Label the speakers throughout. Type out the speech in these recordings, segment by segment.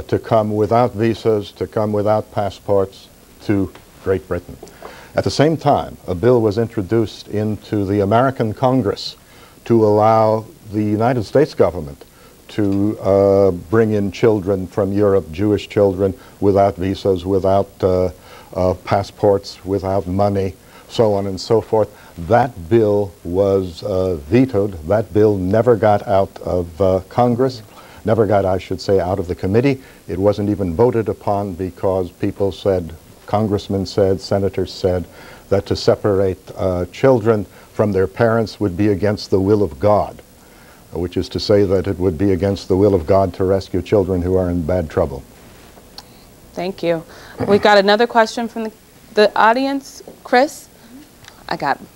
Speaker 1: to come without visas, to come without passports to Great Britain. At the same time, a bill was introduced into the American Congress to allow the United States government to bring in children from Europe, Jewish children, without visas, without passports, without money, so on and so forth. That bill was vetoed. That bill never got out of Congress, never got, I should say, out of the committee. It wasn't even voted upon because people said, congressmen said, senators said, that to separate children from their parents would be against the will of God, which is to say that it would be against the will of God to rescue children who are in bad trouble.
Speaker 2: Thank you. We got another question from the audience. Chris? I got it.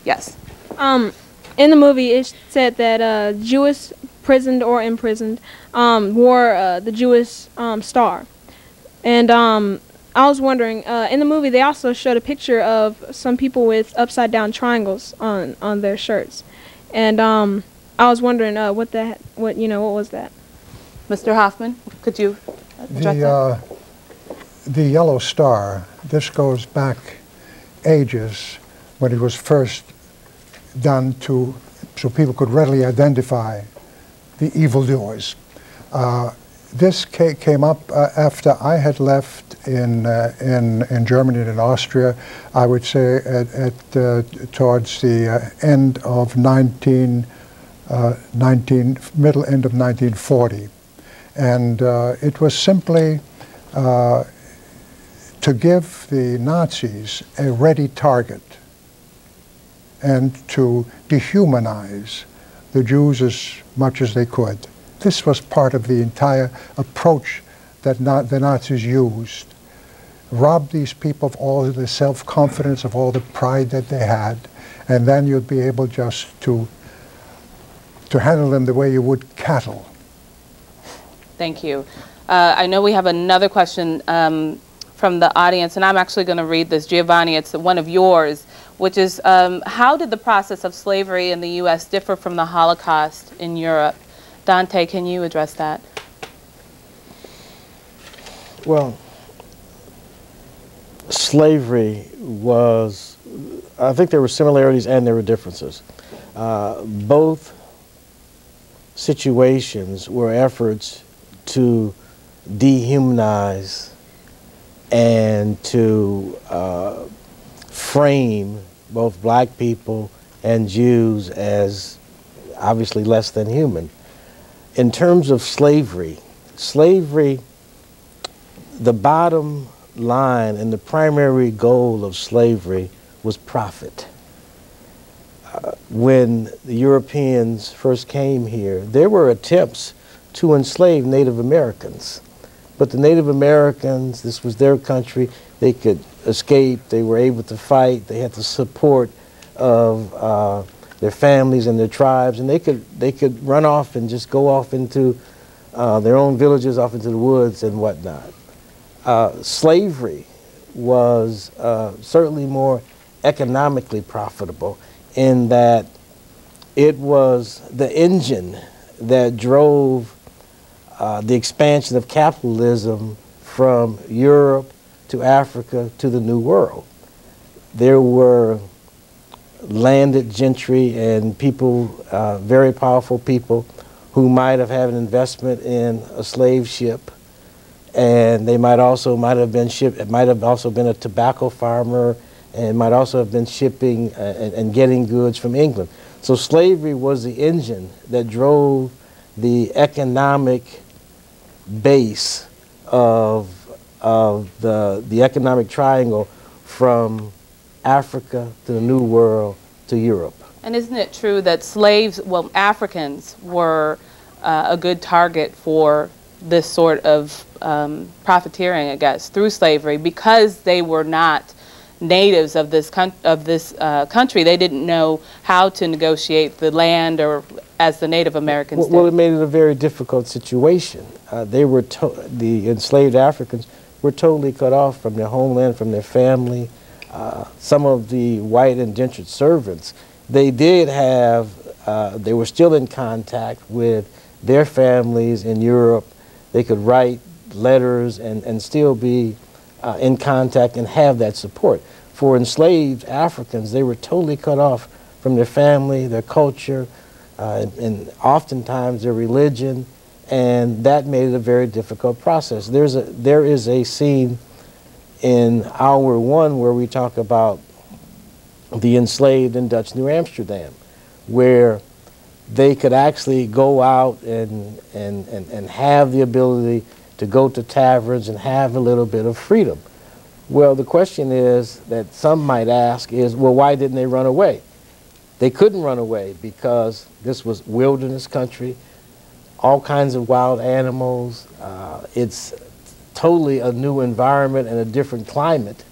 Speaker 2: Yes.
Speaker 3: In the movie, it said that Jewish prisoned or imprisoned wore the Jewish star. And I was wondering, in the movie, they also showed a picture of some people with upside-down triangles on their shirts. And I was wondering what was that?
Speaker 2: Mr. Hoffman, could you address that?
Speaker 4: The yellow star, this goes back ages when it was first done so people could readily identify the evildoers. This came up after I had left in Germany and in Austria. I would say towards the end of middle end of 1940, and it was simply to give the Nazis a ready target and to dehumanize the Jews as much as they could. This was part of the entire approach that the Nazis used. Rob these people of all the self-confidence, of all the pride that they had, and then you'd be able just to handle them the way you would cattle.
Speaker 2: Thank you. I know we have another question from the audience, and I'm actually going to read this. Giovanni, it's one of yours, which is, how did the process of slavery in the U.S. differ from the Holocaust in Europe? Dante, can you address that?
Speaker 5: Well, slavery was, I think there were similarities and there were differences. Both situations were efforts to dehumanize and to frame both black people and Jews as obviously less than human. In terms of slavery, the bottom line and the primary goal of slavery was profit. When the Europeans first came here, there were attempts to enslave Native Americans. But the Native Americans, this was their country, they could escape, they were able to fight, they had the support of their families and their tribes, and they could run off and just go off into their own villages, off into the woods and whatnot. Slavery was certainly more economically profitable in that it was the engine that drove the expansion of capitalism from Europe to Africa to the New World. There were landed gentry and people, very powerful people, who might have had an investment in a slave ship, and they might also have been a tobacco farmer, and might also have been shipping and getting goods from England. So slavery was the engine that drove the economic base of the economic triangle from Africa to the New World to Europe.
Speaker 2: And isn't it true that slaves, well, Africans were a good target for this sort of profiteering, I guess, through slavery, because they were not natives of this country. They didn't know how to negotiate the land, or as the Native Americans did.
Speaker 5: Well, it made it a very difficult situation. The enslaved Africans were totally cut off from their homeland, from their family. Some of the white indentured servants, they were still in contact with their families in Europe they could write letters and still be in contact and have that support. For enslaved Africans, they were totally cut off from their family, their culture, and oftentimes their religion, and that made it a very difficult process. There is a scene in Hour 1 where we talk about the enslaved in Dutch New Amsterdam, where they could actually go out and have the ability to go to taverns and have a little bit of freedom. Well, the question is that some might ask is, well, why didn't they run away? They couldn't run away because this was wilderness country, all kinds of wild animals. It's totally a new environment and a different climate.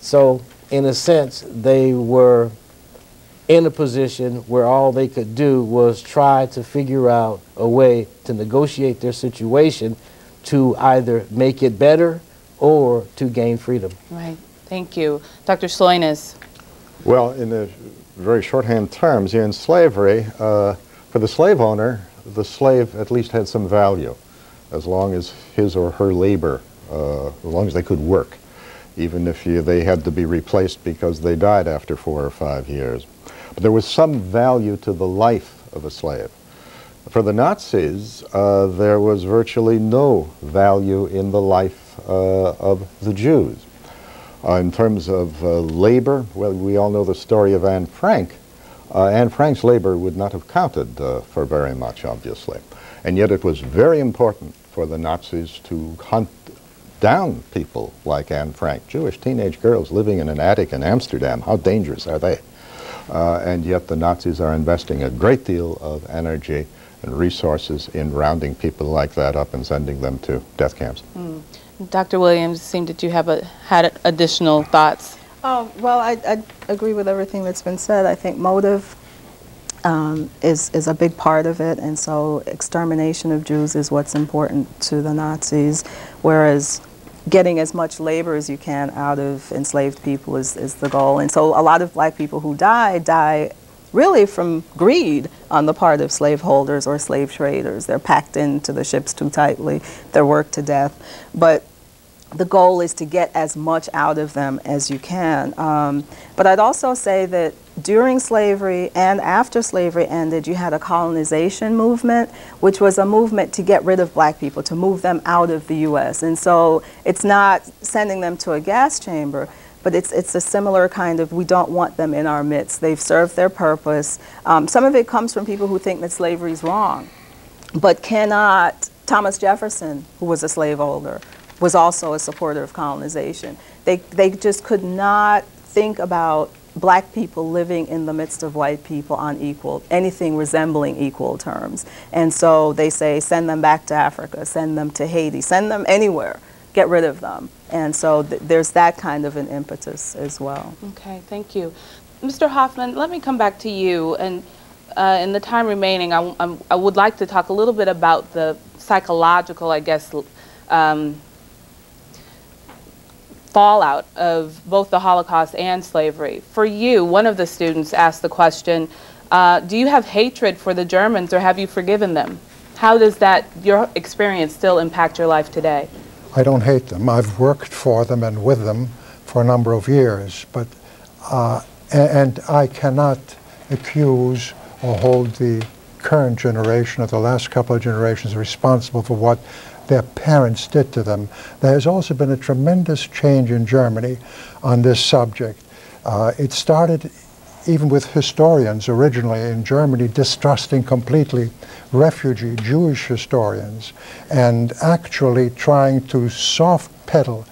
Speaker 5: So, in a sense, they were in a position where all they could do was try to figure out a way to negotiate their situation to either make it better or to gain freedom.
Speaker 2: Right. Thank you. Dr. Sloinus.
Speaker 1: Well, in the very shorthand terms, in slavery, for the slave owner, the slave at least had some value, as long as his or her labor, as long as they could work, even if they had to be replaced because they died after 4 or 5 years. But there was some value to the life of a slave. For the Nazis, there was virtually no value in the life of the Jews. In terms of labor, well, we all know the story of Anne Frank. Anne Frank's labor would not have counted for very much, obviously. And yet it was very important for the Nazis to hunt down people like Anne Frank. Jewish teenage girls living in an attic in Amsterdam, how dangerous are they? And yet the Nazis are investing a great deal of energy and resources in rounding people like that up and sending them to death camps.
Speaker 2: Dr. Williams, it seemed that you had additional thoughts.
Speaker 6: Oh, well, I agree with everything that's been said. I think motive is a big part of it, and so extermination of Jews is what's important to the Nazis, whereas getting as much labor as you can out of enslaved people is the goal. And so a lot of black people who die really from greed on the part of slaveholders or slave traders. They're packed into the ships too tightly, they're worked to death. But the goal is to get as much out of them as you can. But I'd also say that during slavery and after slavery ended, you had a colonization movement, which was a movement to get rid of black people, to move them out of the U.S. And so it's not sending them to a gas chamber, but it's a similar kind of, we don't want them in our midst. They've served their purpose. Some of it comes from people who think that slavery is wrong, but cannot. Thomas Jefferson, who was a slaveholder, was also a supporter of colonization. They just could not think about black people living in the midst of white people on anything resembling equal terms. And so they say, send them back to Africa, send them to Haiti, send them anywhere, get rid of them. And so there's that kind of an impetus as well.
Speaker 2: Okay, thank you. Mr. Hoffman, let me come back to you. And in the time remaining, I would like to talk a little bit about the psychological, I guess, fallout of both the Holocaust and slavery. For you, one of the students asked the question, do you have hatred for the Germans or have you forgiven them? How does your experience still impact your life today?
Speaker 4: I don't hate them. I've worked for them and with them for a number of years, but and I cannot accuse or hold the current generation or the last couple of generations responsible for what their parents did to them. There has also been a tremendous change in Germany on this subject. It started even with historians originally in Germany distrusting completely refugee Jewish historians and actually trying to soft pedal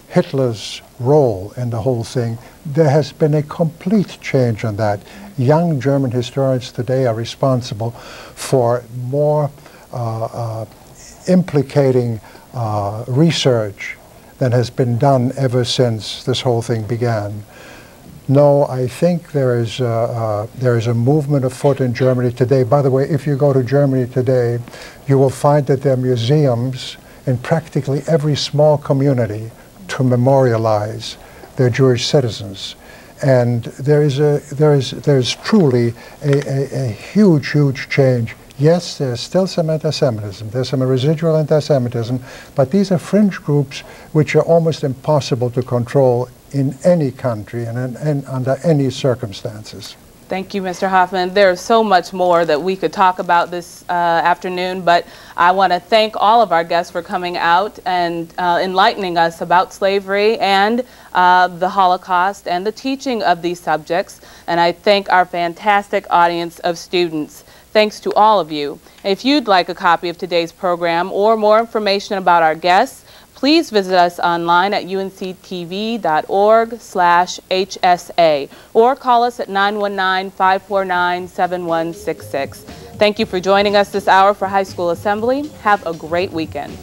Speaker 4: Hitler's role in the whole thing. There has been a complete change on that. Young German historians today are responsible for more implicating research than has been done ever since this whole thing began. No, I think there is a movement afoot in Germany today. By the way, if you go to Germany today, you will find that there are museums in practically every small community to memorialize their Jewish citizens. And there is truly a huge, huge change. Yes, there's still some anti-Semitism. There's some residual anti-Semitism, but these are fringe groups which are almost impossible to control in any country and under any circumstances.
Speaker 2: Thank you, Mr. Hoffman. There's so much more that we could talk about this afternoon, but I want to thank all of our guests for coming out and enlightening us about slavery and the Holocaust and the teaching of these subjects. And I thank our fantastic audience of students. Thanks to all of you. If you'd like a copy of today's program or more information about our guests, please visit us online at unctv.org/HSA or call us at 919-549-7166. Thank you for joining us this hour for High School Assembly. Have a great weekend.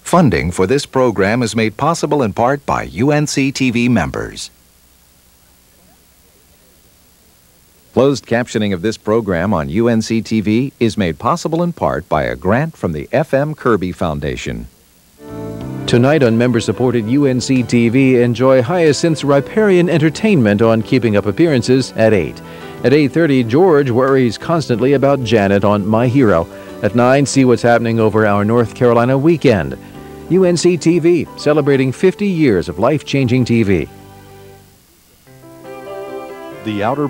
Speaker 7: Funding for this program is made possible in part by UNC TV members. Closed captioning of this program on UNC TV is made possible in part by a grant from the F.M. Kirby Foundation.
Speaker 8: Tonight on member-supported UNC TV, enjoy Hyacinth's riparian entertainment on Keeping Up Appearances at 8. At 8:30, George worries constantly about Janet on My Hero. At 9, see what's happening over our North Carolina weekend. UNC TV, celebrating 50 years of life-changing TV.
Speaker 9: The Outer